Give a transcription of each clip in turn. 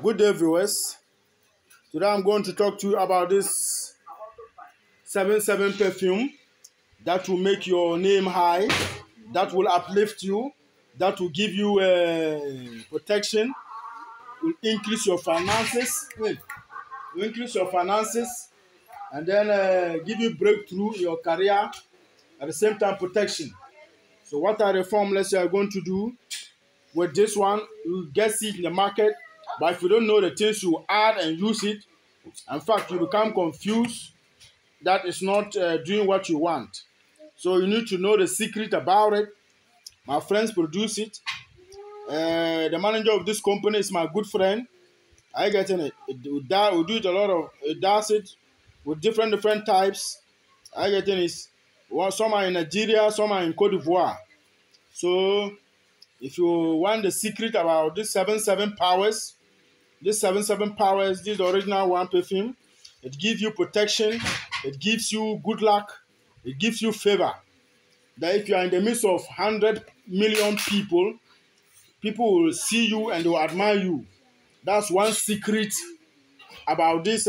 Good day, viewers. Today I'm going to talk to you about this 77 perfume that will make your name high, that will uplift you, that will give you protection, will increase your finances, and then give you breakthrough in your career, at the same time protection. So what are the formulas you are going to do with this one? You get it in the market, but if you don't know the things you add and use it, in fact, you become confused. That is not doing what you want. So you need to know the secret about it. My friends produce it. The manager of this company is my good friend. I get in it. We do it a lot of. It does it with different types. I get in it. Some are in Nigeria, some are in Cote d'Ivoire. So if you want the secret about this 77 powers, this original one perfume, it gives you protection, it gives you good luck, it gives you favor. That if you are in the midst of 100 million people, people will see you and they will admire you. That's one secret about this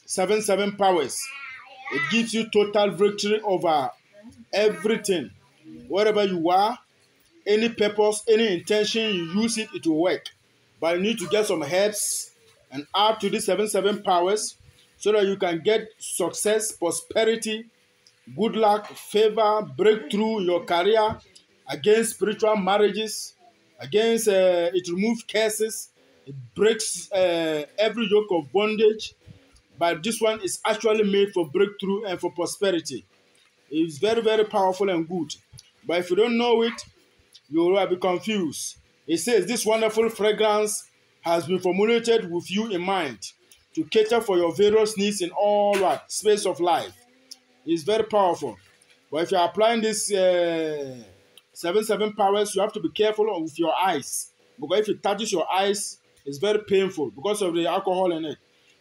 77 powers. It gives you total victory over everything. Wherever you are, any purpose, any intention you use it, it will work. But you need to get some herbs and add to the 77 powers so that you can get success, prosperity, good luck, favor, breakthrough in your career, against spiritual marriages, against it removes curses, it breaks every yoke of bondage. But this one is actually made for breakthrough and for prosperity. It's very powerful and good. But if you don't know it, you will be confused. It says this wonderful fragrance has been formulated with you in mind to cater for your various needs in all space of life. It's very powerful. But if you're applying this 77 powers, you have to be careful with your eyes. Because if it touches your eyes, it's very painful because of the alcohol in it.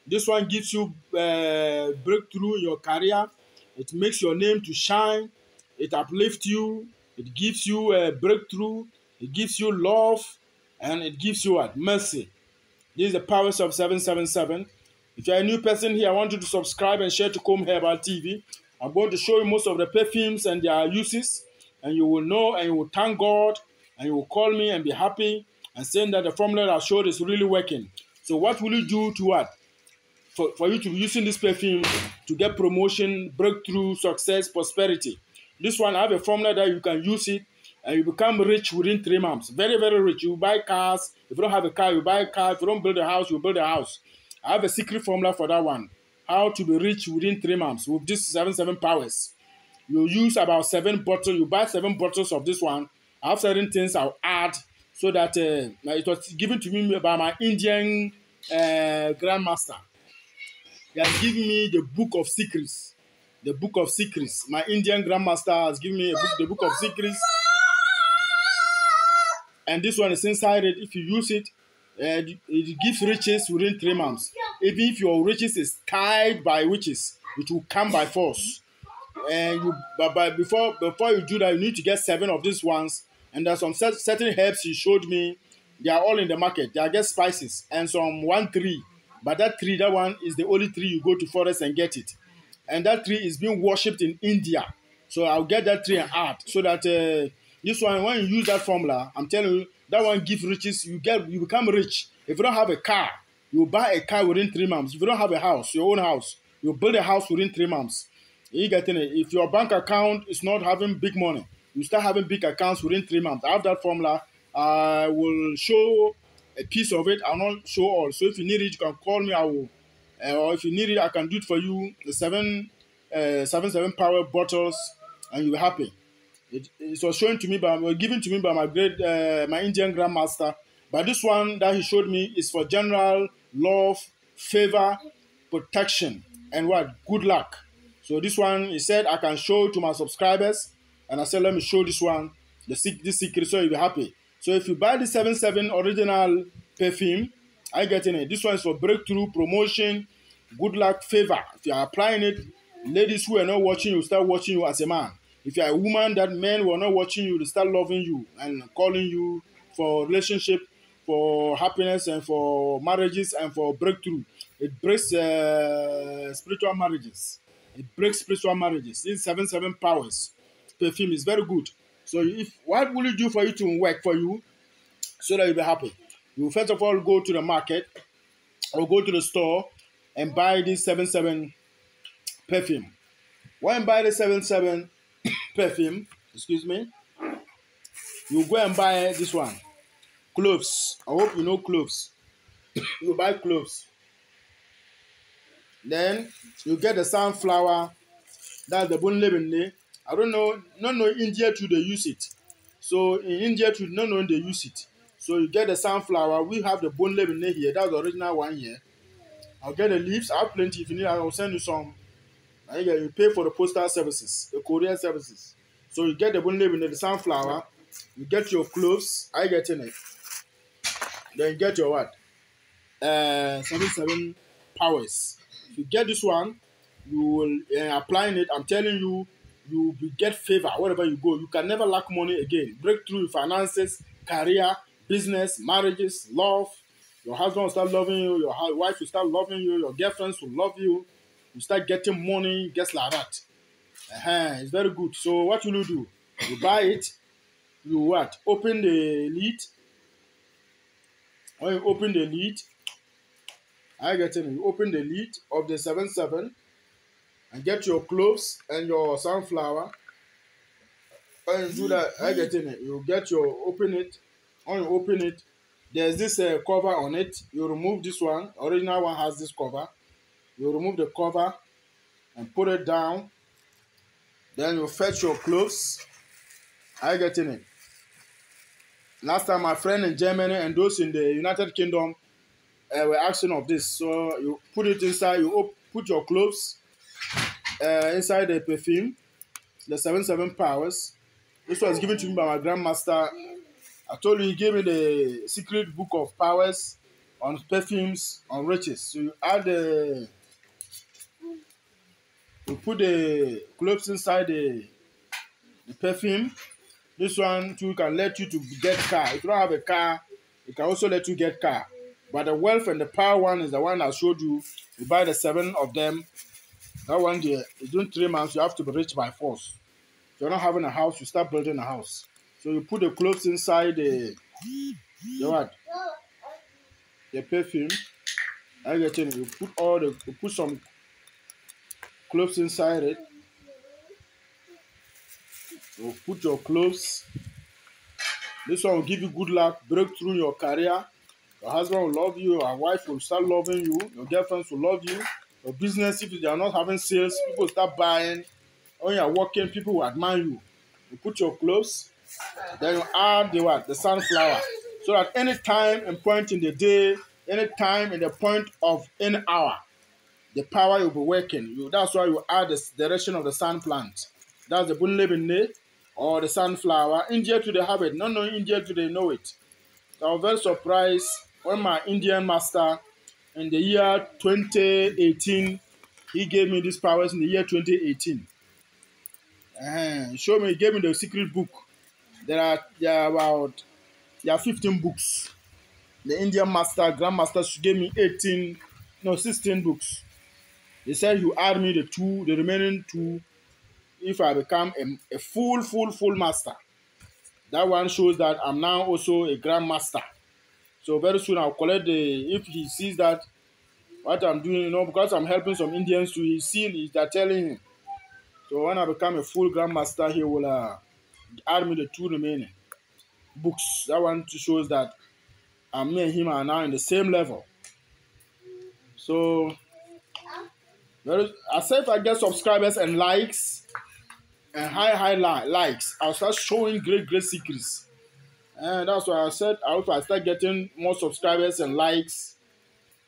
This one gives you breakthrough in your career. It makes your name to shine. It uplifts you. It gives you a breakthrough. It gives you love. And it gives you what? Mercy. This is the powers of 777. If you're a new person here, I want you to subscribe and share to Comb Herbal TV. I'm going to show you most of the perfumes and their uses. And you will know and you will thank God. And you will call me and be happy and saying that the formula I showed is really working. So what will you do to what? For you to be using this perfume to get promotion, breakthrough, success, prosperity. This one, I have a formula that you can use it and you become rich within 3 months. Very rich. You buy cars. If you don't have a car, you buy a car. If you don't build a house, you build a house. I have a secret formula for that one. How to be rich within 3 months with this 77 powers. You use about 7 bottles. You buy 7 bottles of this one. I have certain things I'll add so that it was given to me by my Indian grandmaster. He has given me the book of secrets. The book of secrets. My Indian grandmaster has given me a book, the book of secrets. And this one is inside it. If you use it, it gives riches within 3 months. Even if your riches is tied by witches, it will come by force. And before you do that, you need to get 7 of these ones. And there's some certain herbs he showed me. They are all in the market. They are just spices and some 1 tree. But that one is the only tree you go to forest and get it. And that tree is being worshipped in India. So I'll get that tree and add. So that this one, when you use that formula, I'm telling you, that one gives riches. You become rich. If you don't have a car, you buy a car within 3 months. If you don't have a house, your own house, you build a house within 3 months. You get it. If your bank account is not having big money, you start having big accounts within 3 months. I have that formula. I will show a piece of it. I'll not show all. So if you need it, you can call me. I will. Or if you need it, I can do it for you. The 77 power bottles, and you'll be happy. It was shown to me given to me by my Indian grandmaster. But this one that he showed me is for general love, favor, protection, and what? Good luck. So this one, he said, I can show to my subscribers. And I said, let me show this one, this secret, so you'll be happy. So if you buy the 77 original perfume, I get in it. This one is for breakthrough, promotion, good luck, favor. If you are applying it, ladies who are not watching you start watching you as a man. If you are a woman, that men who are not watching you, they start loving you and calling you for relationship, for happiness and for marriages and for breakthrough. It breaks spiritual marriages. It breaks spiritual marriages. This 77 powers perfume is very good. So if what will you do for it to work for you so that you'll be happy? You first of all go to the market or go to the store and buy this 77 perfume. When you buy the 77 perfume, excuse me, you go and buy this one. Cloves. I hope you know cloves. You buy cloves. Then you get the sunflower. That's the bone leaven. I don't know. No India too they use it. So in India too, no they use it. So you get the sunflower. We have the bone leaven here. That's the original one here. I'll get the leaves. I have plenty. If you need, I'll send you some. You pay for the postal services, the courier services. So you get the bone leaven, the sunflower. You get your cloves. I get in it. Then you get your what? 77 powers. If you get this one, you will applying it. I'm telling you, you will get favor wherever you go. You can never lack money again. Breakthrough in finances, career, business, marriages, love. Your husband will start loving you. Your wife will start loving you. Your girlfriends will love you. You start getting money, just like that. It's very good. So what will you do? You buy it. You what? Open the lid. When you open the lid, you open the lid of the 77 and get your cloves and your sunflower. When you do that, you get your open it. When you open it, there's this cover on it. You remove this one. Original one has this cover. You remove the cover and put it down. Then you fetch your cloves. Last time, my friend in Germany and those in the United Kingdom were asking of this. So you put it inside. You put your cloves inside the perfume, the 77 powers. This was given to me by my grandmaster. I told you he gave me the secret book of powers on perfumes, on riches. So you put the cloves inside the perfume. This one too can let you to get car. If you don't have a car, it can also let you get car. But the wealth and the power one is the one I showed you. You buy the 7 of them. That one there, it's doing 3 months, you have to be rich by force. If you're not having a house, you start building a house. So you put the clothes inside the perfume. You put some clothes inside it. You put your clothes. This one will give you good luck, breakthrough in your career. Your husband will love you, your wife will start loving you, your girlfriends will love you. Your business, if they are not having sales, people start buying. When you are working, people will admire you. You put your clothes, then you add the sunflower. So that any time and point in the day, any time in the point of any hour, the power will be working. That's why you add the direction of the sun plant. That's the bunlebine or the sunflower. India today have it. No, India today know it. So I was very surprised when my Indian master in the year 2018, he gave me these powers in the year 2018. He gave me the secret book. There are 15 books. The Indian master, grandmaster, gave me 16 books. He said you add me the remaining 2, if I become a full master. That one shows that I'm now also a grandmaster. So very soon I'll collect if he sees that what I'm doing, because I'm helping some Indians too, they're telling him. So when I become a full grandmaster, he will add me the 2 remaining books. That one shows that me and him are now in the same level. So I say if I get subscribers and likes and high likes, I'll start showing great secrets. And that's why I said I hope I start getting more subscribers and likes.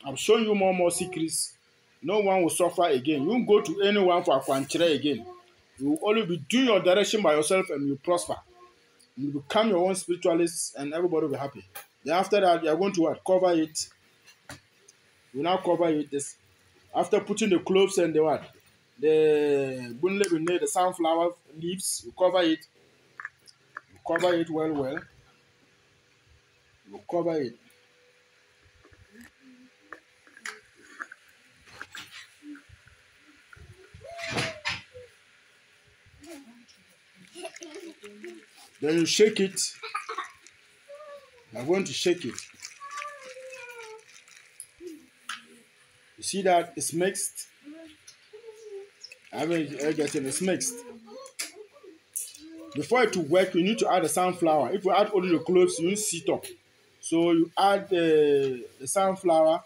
I'm showing you more secrets. No one will suffer again. You won't go to anyone for a quanchire again. You will only be doing your direction by yourself and you prosper. You become your own spiritualist and everybody will be happy. Then after that, you are going to cover it. You now cover it. After putting the cloves and the sunflower leaves, you cover it. You cover it well. You cover it. Then you shake it. I'm going to shake it. You see that it's mixed? I mean, it's mixed. Before it to work, you need to add the sunflower. If you add only the cloves, you need sit up. So you add the sunflower,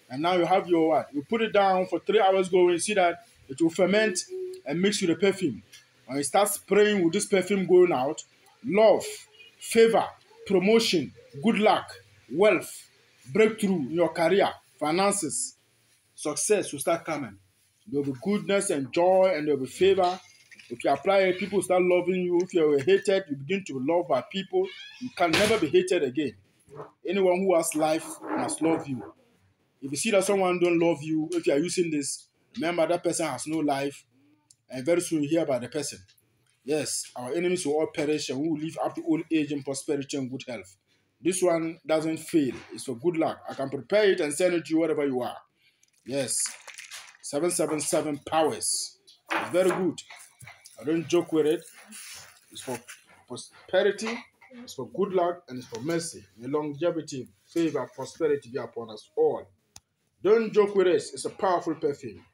and now you have your what? You put it down for 3 hours going. You see that it will ferment and mix with the perfume. When you start spraying with this perfume going out, love, favor, promotion, good luck, wealth, breakthrough in your career, finances, success will start coming. There will be goodness and joy, and there will be favor. If you apply it, people start loving you. If you were hated, you begin to be loved by people. You can never be hated again. Anyone who has life must love you. If you see that someone don't love you, if you are using this, remember that person has no life, and very soon you hear about the person. Yes, our enemies will all perish, and we will live up to old age in prosperity and good health. This one doesn't fail. It's for good luck. I can prepare it and send it to you wherever you are. Yes. 777 powers. It's very good. I don't joke with it. It's for prosperity, it's for good luck, and it's for mercy. May longevity, favor, prosperity be upon us all. Don't joke with this. It's a powerful perfume.